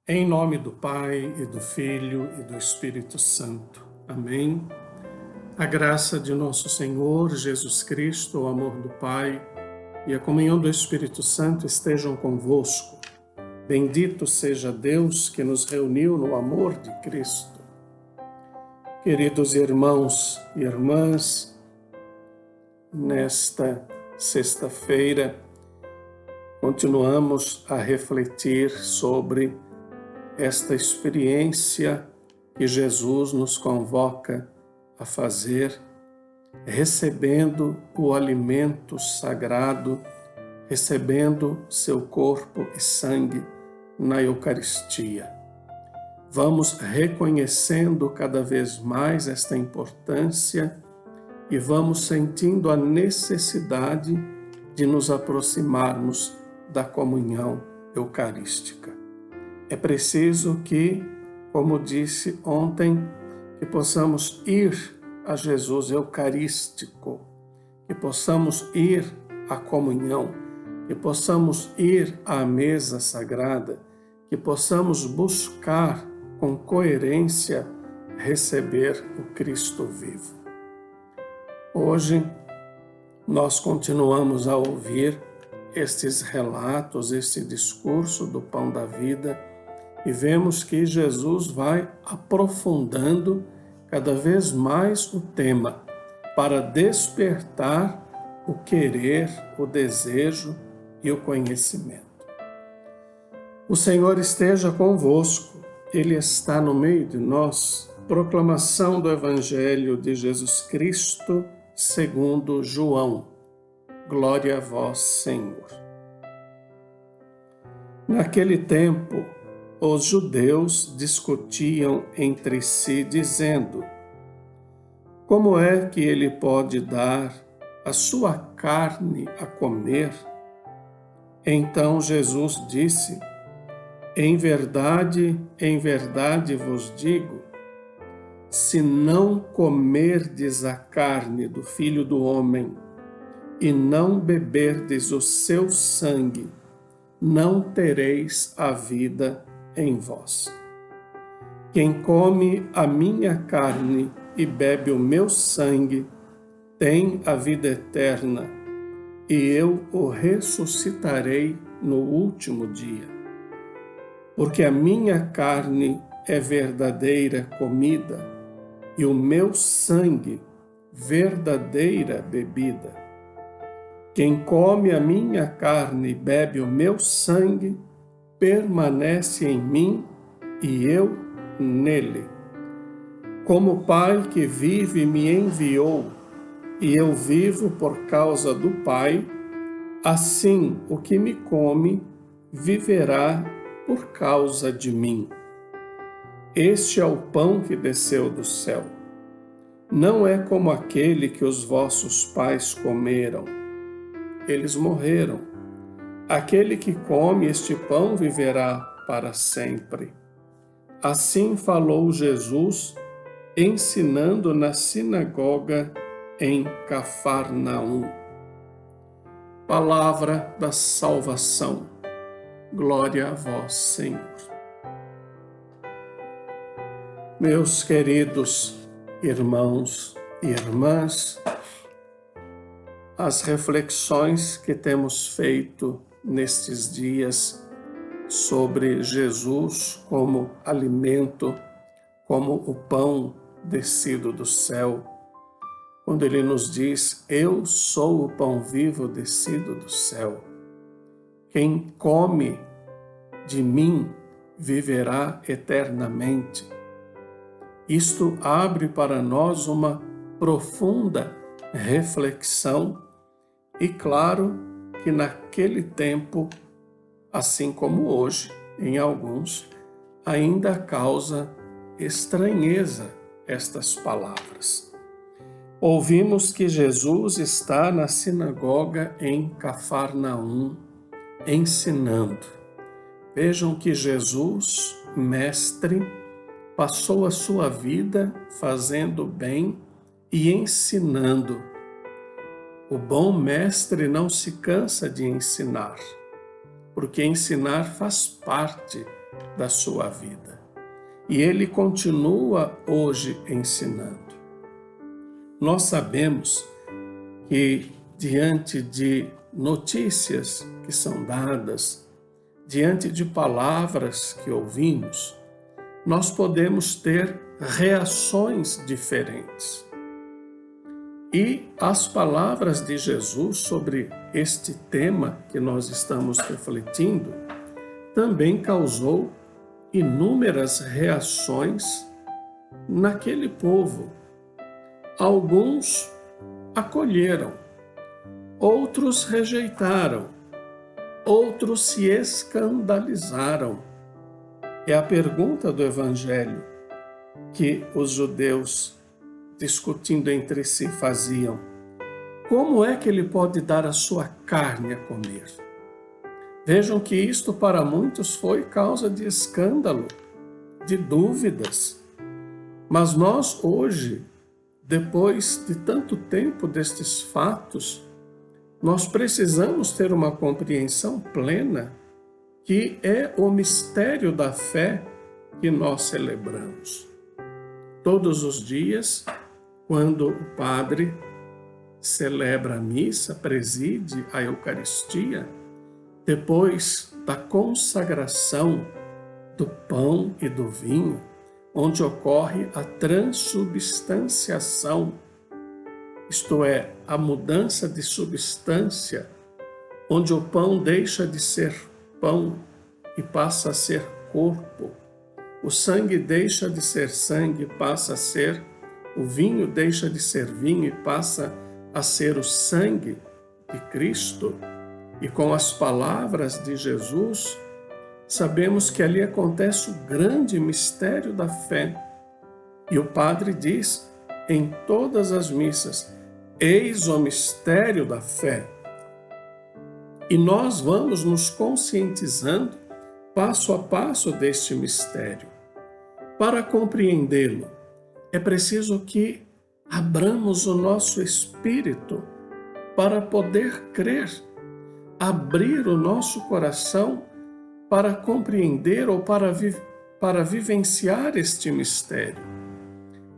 Em nome do Pai, e do Filho, e do Espírito Santo. Amém. A graça de nosso Senhor Jesus Cristo, o amor do Pai e a comunhão do Espírito Santo estejam convosco. Bendito seja Deus que nos reuniu no amor de Cristo. Queridos irmãos e irmãs, nesta sexta-feira, continuamos a refletir sobre esta experiência que Jesus nos convoca a fazer, recebendo o alimento sagrado, recebendo seu corpo e sangue na Eucaristia. Vamos reconhecendo cada vez mais esta importância e vamos sentindo a necessidade de nos aproximarmos da comunhão eucarística. É preciso que, como disse ontem, que possamos ir a Jesus Eucarístico, que possamos ir à comunhão, que possamos ir à mesa sagrada, que possamos buscar com coerência receber o Cristo vivo. Hoje, nós continuamos a ouvir estes relatos, este discurso do Pão da Vida, e vemos que Jesus vai aprofundando cada vez mais o tema para despertar o querer, o desejo e o conhecimento. O Senhor esteja convosco, Ele está no meio de nós. Proclamação do Evangelho de Jesus Cristo segundo João. Glória a vós, Senhor. Naquele tempo, os judeus discutiam entre si, dizendo: como é que ele pode dar a sua carne a comer? Então Jesus disse: em verdade vos digo, se não comerdes a carne do Filho do Homem e não beberdes o seu sangue, não tereis a vida em vós. Quem come a minha carne e bebe o meu sangue tem a vida eterna, e eu o ressuscitarei no último dia. Porque a minha carne é verdadeira comida e o meu sangue verdadeira bebida. Quem come a minha carne e bebe o meu sangue permanece em mim e eu nele. Como o Pai que vive me enviou e eu vivo por causa do Pai, assim o que me come viverá por causa de mim. Este é o pão que desceu do céu. Não é como aquele que os vossos pais comeram. Eles morreram. Aquele que come este pão viverá para sempre. Assim falou Jesus, ensinando na sinagoga em Cafarnaum. Palavra da salvação. Glória a vós, Senhor. Meus queridos irmãos e irmãs, as reflexões que temos feito nestes dias sobre Jesus como alimento, como o pão descido do céu, quando ele nos diz: eu sou o pão vivo descido do céu. Quem come de mim viverá eternamente. Isto abre para nós uma profunda reflexão e, claro, que naquele tempo, assim como hoje, em alguns, ainda causa estranheza estas palavras. Ouvimos que Jesus está na sinagoga em Cafarnaum, ensinando. Vejam que Jesus, mestre, passou a sua vida fazendo bem e ensinando. O bom mestre não se cansa de ensinar, porque ensinar faz parte da sua vida. E ele continua hoje ensinando. Nós sabemos que diante de notícias que são dadas, diante de palavras que ouvimos, nós podemos ter reações diferentes. E as palavras de Jesus sobre este tema que nós estamos refletindo também causou inúmeras reações naquele povo. Alguns acolheram, outros rejeitaram, outros se escandalizaram. É a pergunta do Evangelho que os judeus, discutindo entre si, faziam: como é que ele pode dar a sua carne a comer? Vejam que isto para muitos foi causa de escândalo, de dúvidas. Mas nós hoje, depois de tanto tempo destes fatos, nós precisamos ter uma compreensão plena que é o mistério da fé que nós celebramos. Todos os dias, quando o padre celebra a missa, preside a Eucaristia, depois da consagração do pão e do vinho, onde ocorre a transubstanciação, isto é, a mudança de substância, onde o pão deixa de ser pão e passa a ser corpo, o sangue deixa de ser sangue e passa a ser, o vinho deixa de ser vinho e passa a ser o sangue de Cristo. E com as palavras de Jesus, sabemos que ali acontece o grande mistério da fé. E o padre diz em todas as missas: eis o mistério da fé. E nós vamos nos conscientizando passo a passo deste mistério. Para compreendê-lo, é preciso que abramos o nosso espírito para poder crer, abrir o nosso coração para compreender ou para vivenciar este mistério.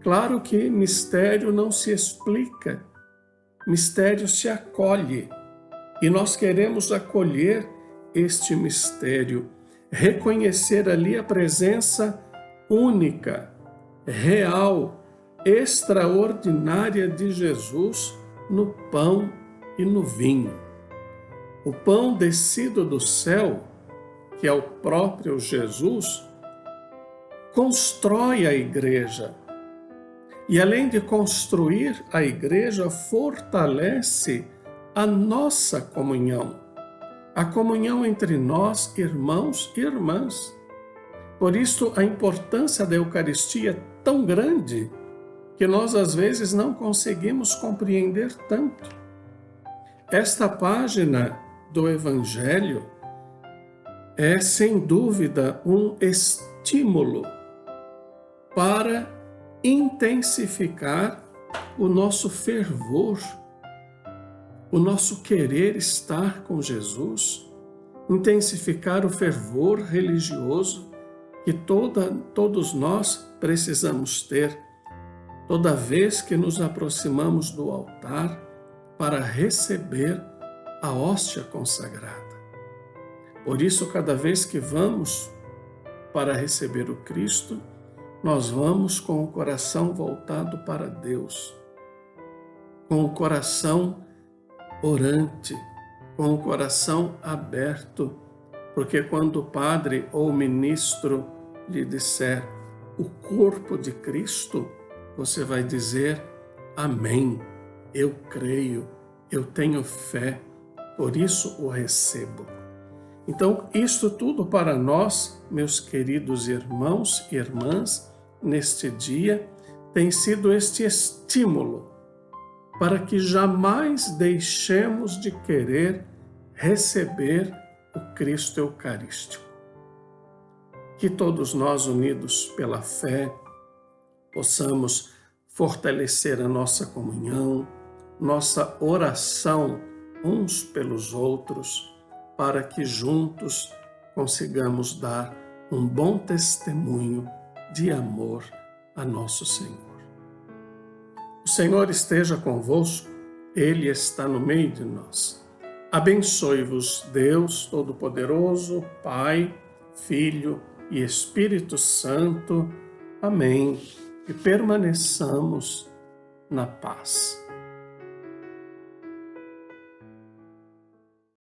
Claro que mistério não se explica, mistério se acolhe. E nós queremos acolher este mistério, reconhecer ali a presença única, real, extraordinária de Jesus no pão e no vinho. O pão descido do céu, que é o próprio Jesus, constrói a igreja. E além de construir a igreja, fortalece a nossa comunhão, a comunhão entre nós, irmãos e irmãs. Por isso, a importância da Eucaristia é tão grande que nós, às vezes, não conseguimos compreender tanto. Esta página do Evangelho é, sem dúvida, um estímulo para intensificar o nosso fervor, o nosso querer estar com Jesus, intensificar o fervor religioso que todos nós precisamos ter toda vez que nos aproximamos do altar para receber a hóstia consagrada. Por isso, cada vez que vamos para receber o Cristo, nós vamos com o coração voltado para Deus, com o coração orante, com o coração aberto, porque quando o padre ou o ministro lhe disser o corpo de Cristo, você vai dizer: amém, eu creio, eu tenho fé, por isso o recebo. Então, isto tudo para nós, meus queridos irmãos e irmãs, neste dia, tem sido este estímulo para que jamais deixemos de querer receber o Cristo Eucarístico. Que todos nós, unidos pela fé, possamos fortalecer a nossa comunhão, nossa oração uns pelos outros, para que juntos consigamos dar um bom testemunho de amor a nosso Senhor. O Senhor esteja convosco, Ele está no meio de nós. Abençoe-vos, Deus Todo-Poderoso, Pai, Filho e Espírito Santo. Amém. E permaneçamos na paz.